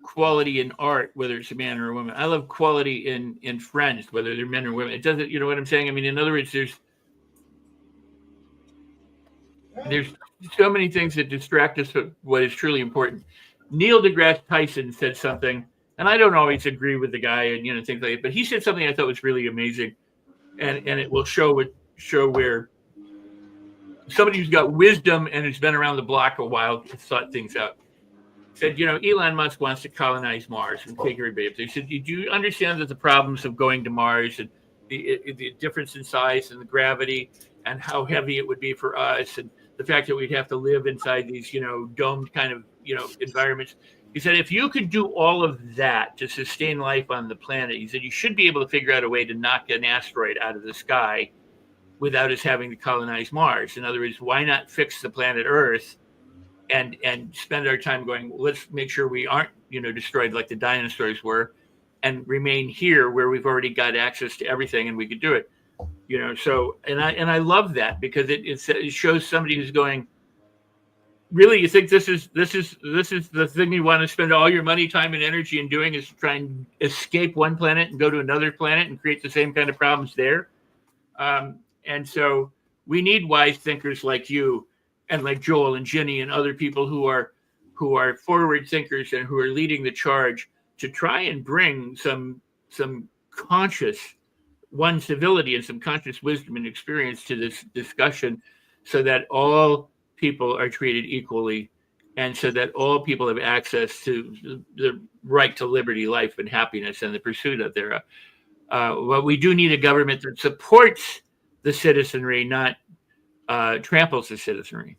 S1: quality in art, whether it's a man or a woman. I love quality in friends, whether they're men or women. It doesn't, you know what I'm saying? I mean, in other words, there's so many things that distract us from what is truly important. Neil deGrasse Tyson said something, and I don't always agree with the guy, and things like that, but he said something I thought was really amazing, and it will show where somebody who's got wisdom and has been around the block a while has thought things out. Said, Elon Musk wants to colonize Mars and take everybody up there. He said, do you understand that the problems of going to Mars and the difference in size and the gravity and how heavy it would be for us, and the fact that we'd have to live inside these, domed kind of, environments. He said, if you could do all of that to sustain life on the planet, he said, you should be able to figure out a way to knock an asteroid out of the sky without us having to colonize Mars. In other words, why not fix the planet Earth and spend our time going, well, let's make sure we aren't, destroyed like the dinosaurs were, and remain here where we've already got access to everything and we could do it. So and I love that because it shows somebody who's going, really, you think this is the thing you want to spend all your money, time, and energy in doing, is try and escape one planet and go to another planet and create the same kind of problems there? And so we need wise thinkers like you and like Joel and Ginny and other people who are forward thinkers and who are leading the charge to try and bring some conscious civility and some conscious wisdom and experience to this discussion, so that all people are treated equally, and so that all people have access to the right to liberty, life, and happiness, and the pursuit of their. Well, we do need a government that supports the citizenry, not tramples the citizenry.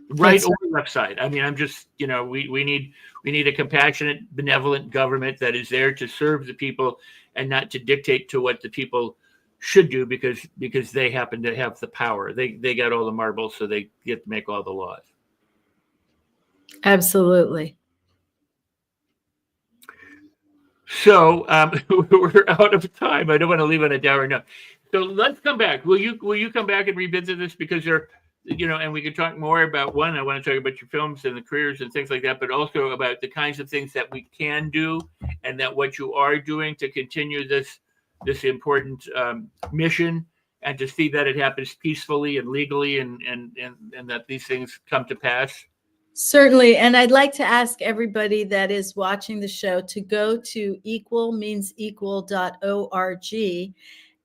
S1: Right or left side. I mean, I'm just, we need a compassionate, benevolent government that is there to serve the people and not to dictate to what the people should do because they happen to have the power. They got all the marbles, so they get to make all the laws.
S2: Absolutely.
S1: So we're out of time. I don't want to leave on a dour note. So let's come back. Will you come back and revisit this, because there, and we could talk more about one. I want to talk about your films and the careers and things like that, but also about the kinds of things that we can do, and that what you are doing to continue this important mission, and to see that it happens peacefully and legally, and that these things come to pass.
S2: Certainly. And I'd like to ask everybody that is watching the show to go to equalmeansequal.org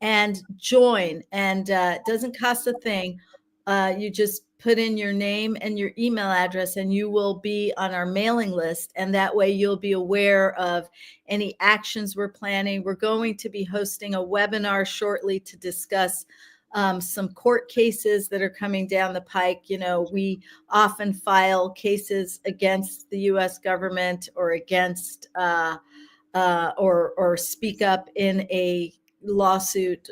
S2: and join. And it doesn't cost a thing. You just put in your name and your email address, and you will be on our mailing list. And that way you'll be aware of any actions we're planning. We're going to be hosting a webinar shortly to discuss some court cases that are coming down the pike. You know, we often file cases against the U.S. government or against or speak up in a lawsuit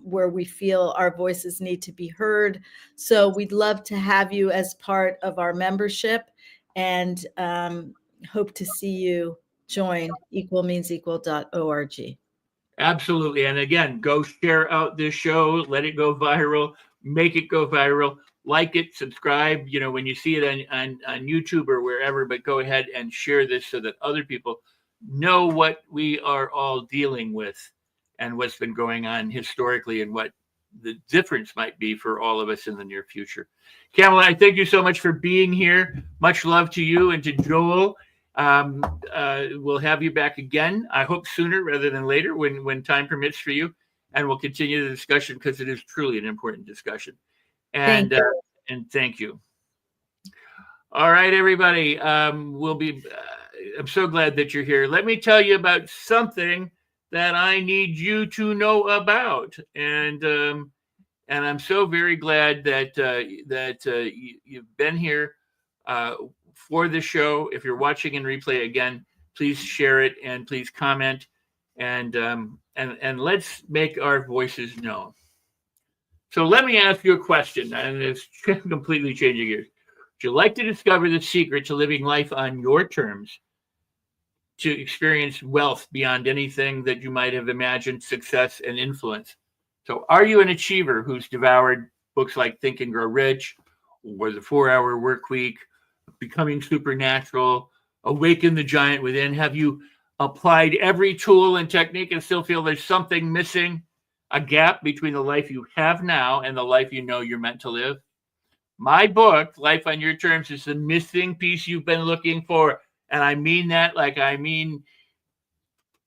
S2: where we feel our voices need to be heard. So we'd love to have you as part of our membership, and hope to see you join equalmeansequal.org.
S1: Absolutely. And again, go share out this show, let it go viral, make it go viral, like it, subscribe, you know, when you see it on YouTube or wherever, but go ahead and share this so that other people know what we are all dealing with and what's been going on historically and what the difference might be for all of us in the near future. Kamala, I thank you so much for being here. Much love to you and to Joel. We'll have you back again. I hope sooner rather than later when time permits for you, and we'll continue the discussion because it is truly an important discussion. And thank you. All right, everybody. I'm so glad that you're here. Let me tell you about something that I need you to know about, and I'm so very glad that you've been here for the show. If you're watching in replay again, please share it and please comment, and let's make our voices known. So let me ask you a question, and it's completely changing gears. Would you like to discover the secret to living life on your terms, to experience wealth beyond anything that you might have imagined, success and influence? So are you an achiever who's devoured books like Think and Grow Rich, or The 4-Hour Work Week, Becoming Supernatural, Awaken the Giant Within? Have you applied every tool and technique and still feel there's something missing, a gap between the life you have now and the life you know you're meant to live? My book, Life on Your Terms, is the missing piece you've been looking for. And I mean that like I mean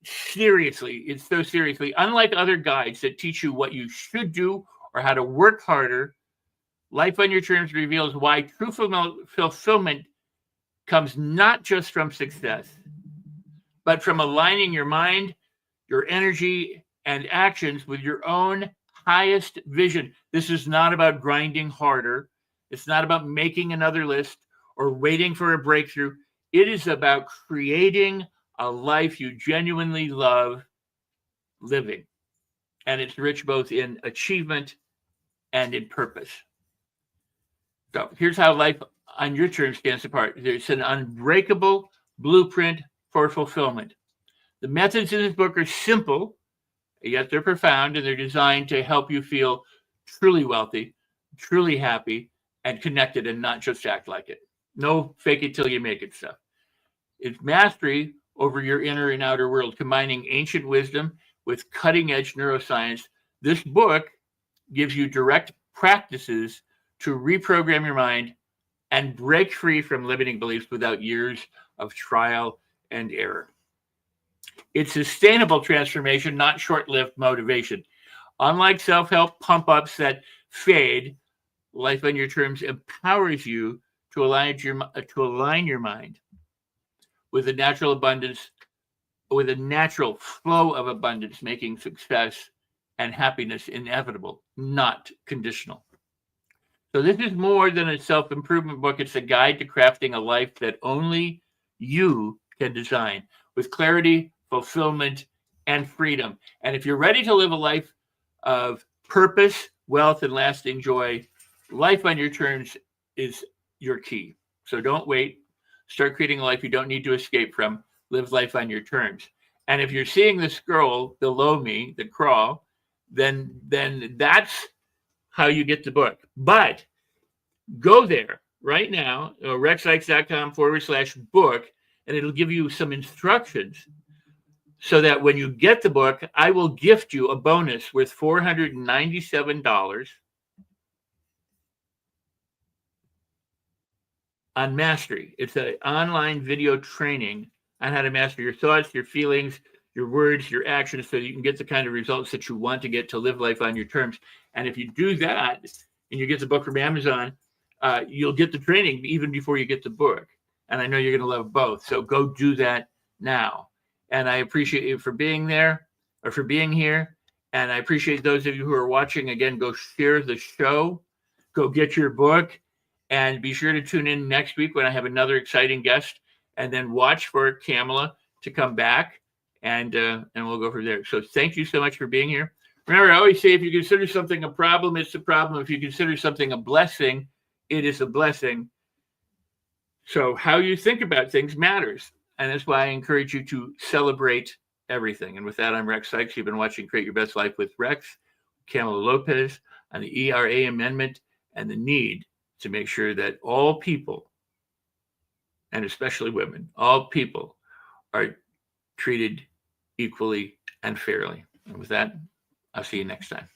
S1: seriously. It's so seriously. Unlike other guides that teach you what you should do or how to work harder, Life on Your Terms reveals why true fulfillment comes not just from success, but from aligning your mind, your energy, and actions with your own highest vision. This is not about grinding harder. It's not about making another list or waiting for a breakthrough. It is about creating a life you genuinely love living. And it's rich both in achievement and in purpose. So here's how Life on Your Terms stands apart. There's an unbreakable blueprint for fulfillment. The methods in this book are simple, yet they're profound, and they're designed to help you feel truly wealthy, truly happy, and connected, and not just act like it. No fake it till you make it stuff. It's mastery over your inner and outer world, combining ancient wisdom with cutting-edge neuroscience. This book gives you direct practices to reprogram your mind and break free from limiting beliefs without years of trial and error. It's sustainable transformation, not short-lived motivation. Unlike self-help pump-ups that fade, Life on Your Terms empowers you to align your mind with a natural abundance, with a natural flow of abundance, making success and happiness inevitable, not conditional. So this is more than a self-improvement book. It's a guide to crafting a life that only you can design with clarity, fulfillment, and freedom. And if you're ready to live a life of purpose, wealth, and lasting joy, Life on Your Terms is your key. So don't wait. Start creating a life you don't need to escape from. Live life on your terms. And if you're seeing the scroll below me, the crawl, then that's how you get the book. But go there right now, rexsikes.com/book, and it'll give you some instructions so that when you get the book, I will gift you a bonus worth $497 on mastery. It's an online video training on how to master your thoughts, your feelings, your words, your actions, so that you can get the kind of results that you want to get to live life on your terms. And if you do that and you get the book from Amazon, you'll get the training even before you get the book. And I know you're going to love both. So go do that now. And I appreciate you for being there or for being here. And I appreciate those of you who are watching. Again, go share the show, go get your book, and be sure to tune in next week when I have another exciting guest, and then watch for Kamala to come back, and we'll go from there. So thank you so much for being here. Remember, I always say, if you consider something a problem, it's a problem. If you consider something a blessing, it is a blessing. So how you think about things matters. And that's why I encourage you to celebrate everything. And with that, I'm Rex Sikes. You've been watching Create Your Best Life with Rex, Kamala Lopez, on the ERA amendment and the need to make sure that all people, and especially women, all people are treated equally and fairly. And with that, I'll see you next time.